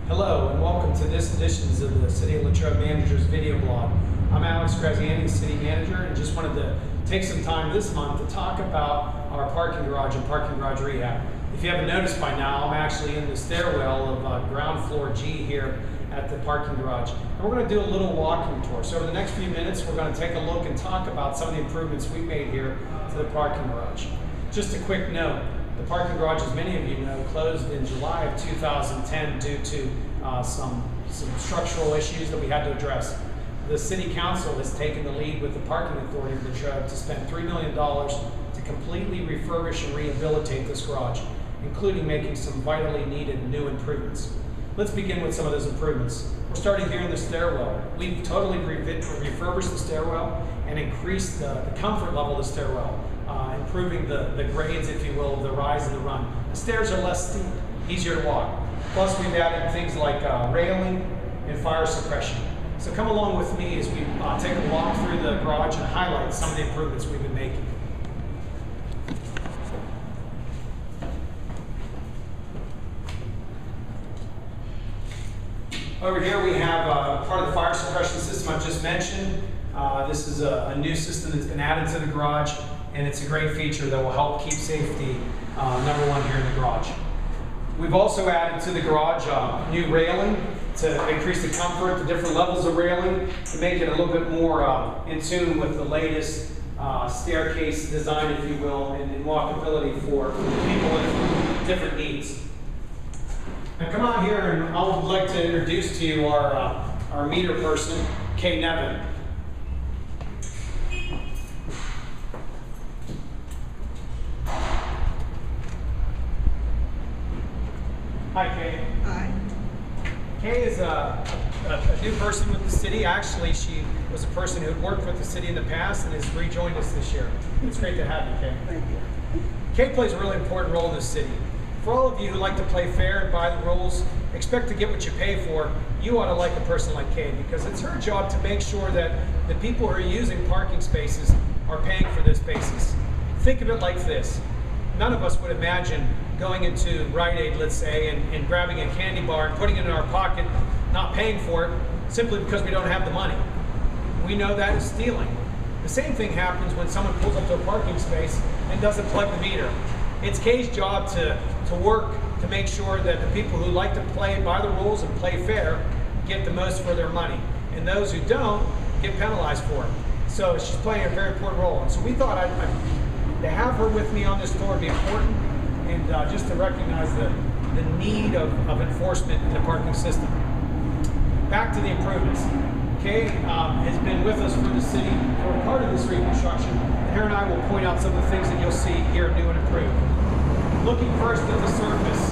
Hello and welcome to this edition of the City of Latrobe Manager's video blog. I'm Alex Graziani, City Manager, and just wanted to take some time this month to talk about our parking garage and parking garage rehab. If you haven't noticed by now, I'm actually in the stairwell of ground floor G here at the parking garage. And we're going to do a little walking tour. So over the next few minutes, we're going to take a look and talk about some of the improvements we made here to the parking garage. Just a quick note. The parking garage, as many of you know, closed in July of 2010 due to some structural issues that we had to address. The City Council has taken the lead with the Parking Authority of Latrobe to spend $3 million to completely refurbish and rehabilitate this garage, including making some vitally needed new improvements. Let's begin with some of those improvements. We're starting here in the stairwell. We've totally refurbished the stairwell and increased the comfort level of the stairwell. Improving the grades, if you will, of the rise and the run. The stairs are less steep, easier to walk. Plus, we've added things like railing and fire suppression. So come along with me as we take a walk through the garage and highlight some of the improvements we've been making. Over here we have part of the fire suppression system I've just mentioned. This is a new system that's been added to the garage, and it's a great feature that will help keep safety number one here in the garage. We've also added to the garage new railing to increase the comfort, the different levels of railing, to make it a little bit more in tune with the latest staircase design, if you will, and walkability for people with different needs. Now come on here, and I would like to introduce to you our meter person, Kay Nevin. Hi, Kay. Hi. Kay is a new person with the city. Actually, she was a person who had worked with the city in the past and has rejoined us this year. It's great to have you, Kay. Thank you. Kay plays a really important role in this city. For all of you who like to play fair and by the rules, expect to get what you pay for, you ought to like a person like Kay, because it's her job to make sure that the people who are using parking spaces are paying for those spaces. Think of it like this. None of us would imagine going into Rite Aid, let's say, and grabbing a candy bar and putting it in our pocket, not paying for it, simply because we don't have the money. We know that is stealing. The same thing happens when someone pulls up to a parking space and doesn't plug the meter. It's Kay's job to work to make sure that the people who like to play by the rules and play fair get the most for their money, and those who don't get penalized for it. So she's playing a very important role. And so we thought to have her with me on this tour would be important, and just to recognize the need of enforcement in the parking system. Back to the improvements. Kay has been with us for the city for part of this reconstruction, and her and I will point out some of the things that you'll see here new and improved. Looking first at the surface,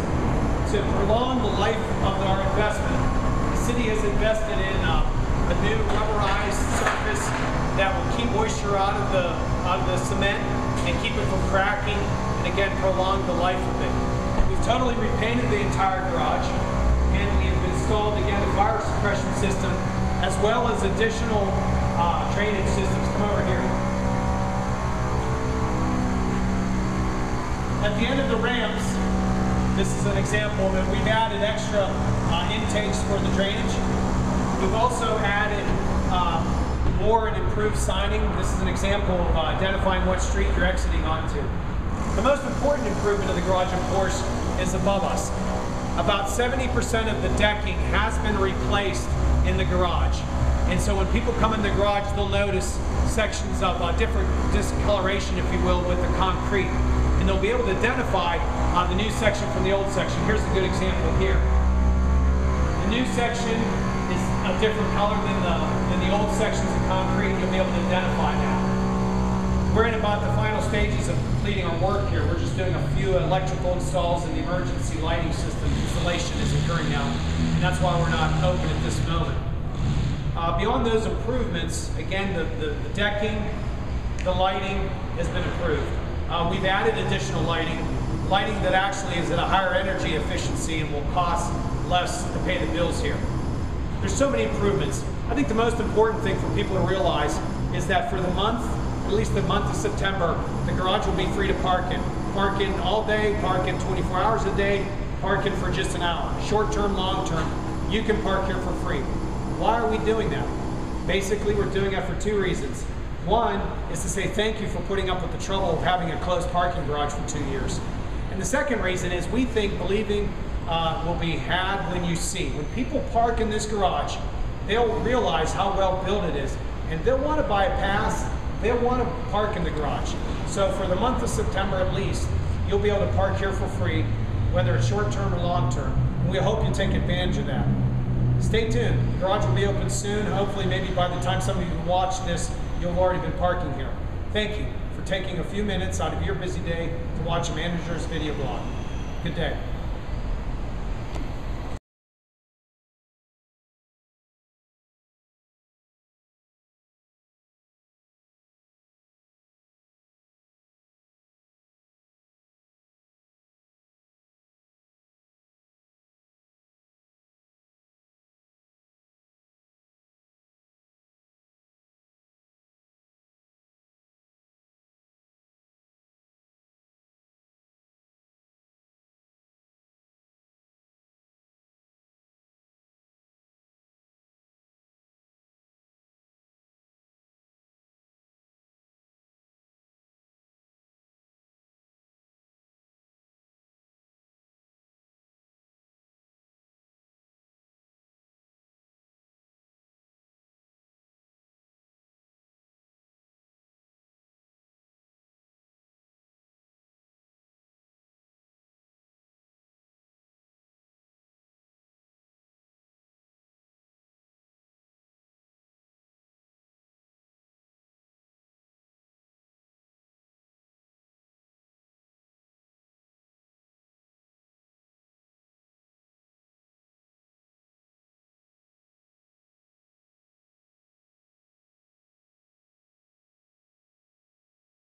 to prolong the life of our investment, the city has invested in a new rubberized surface that will keep moisture out of the cement and keep it from cracking, and again prolong the life of it. We've totally repainted the entire garage, and we have installed again a fire suppression system as well as additional drainage systems. Come over here. At the end of the ramps, this is an example that we've added extra intakes for the drainage. We've also added more and improved signing. This is an example of identifying what street you're exiting onto. The most important improvement of the garage, of course, is above us. About 70% of the decking has been replaced in the garage. And so when people come in the garage, they'll notice sections of different discoloration, if you will, with the concrete. And they'll be able to identify the new section from the old section. Here's a good example here. The new section is a different color than the old sections of concrete. You'll be able to identify that. We're in about the final stages of completing our work here. We're just doing a few electrical installs, and the emergency lighting system installation is occurring now, and that's why we're not open at this moment. Beyond those improvements, again, the decking, the lighting has been improved. We've added additional lighting that actually is at a higher energy efficiency and will cost less to pay the bills here. There's so many improvements. I think the most important thing for people to realize is that for the month, at least the month of September, the garage will be free to park in. Park in all day, park in 24 hours a day, park in for just an hour. Short term, long term, you can park here for free. Why are we doing that? Basically, we're doing it for two reasons. One is to say thank you for putting up with the trouble of having a closed parking garage for 2 years. And the second reason is we think believing will be had when you see. When people park in this garage, they'll realize how well built it is, and they'll want to buy a pass, they'll want to park in the garage. So for the month of September at least, you'll be able to park here for free, whether it's short term or long term. And we hope you take advantage of that. Stay tuned. The garage will be open soon. Hopefully, maybe by the time some of you watch this, you'll have already been parking here. Thank you for taking a few minutes out of your busy day to watch a manager's video blog. Good day.